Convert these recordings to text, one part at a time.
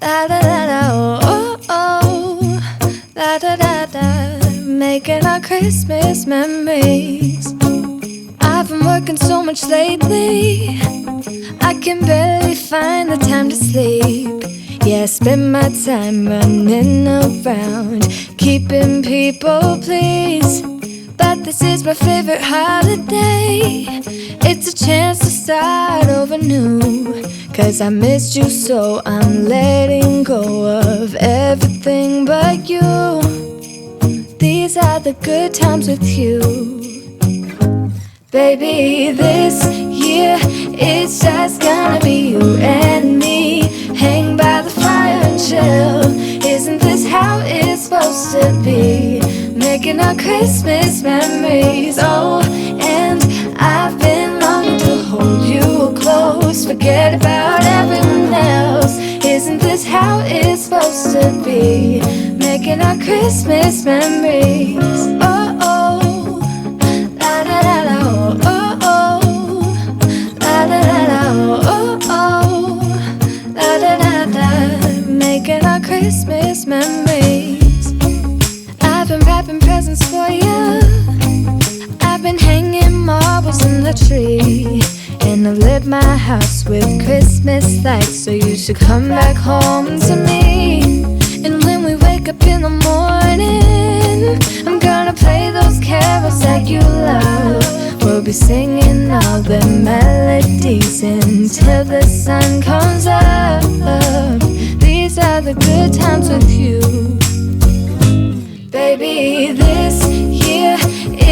La da da da, oh oh oh. La da da da, making our Christmas memories. I've been working so much lately, I can barely find the time to sleep. Yeah, I spend my time running around, keeping people pleased. But this is my favorite holiday. It's a chance to start over new. 'Cause I missed you, so I'm letting go of everything but you. These are the good times with you. Baby, this year it's just gonna be you and me. Hang by the fire and chill. Isn't this how it's supposed to be? Making our Christmas memories. Oh, and I've been longing to hold you close. Forget about everyone else. Isn't this how it's supposed to be? Making our Christmas memories. Oh, oh. La da da da, oh, oh. La da da da, oh, oh. La da da da, making our Christmas memories. I've been wrapping presents for you. I've been hanging marbles in the tree. And I've lit my house with Christmas lights. So you should come back home to me. And when we wake up in the morning, I'm gonna play those carols that you love. We'll be singing all the melodies until the sun comes up. These are the good times with you. Baby, this year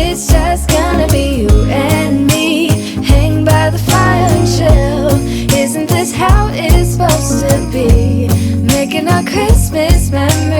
it's just gonna be you and me. Hang by the fire and chill. Isn't this how it's supposed to be? Making our Christmas memories.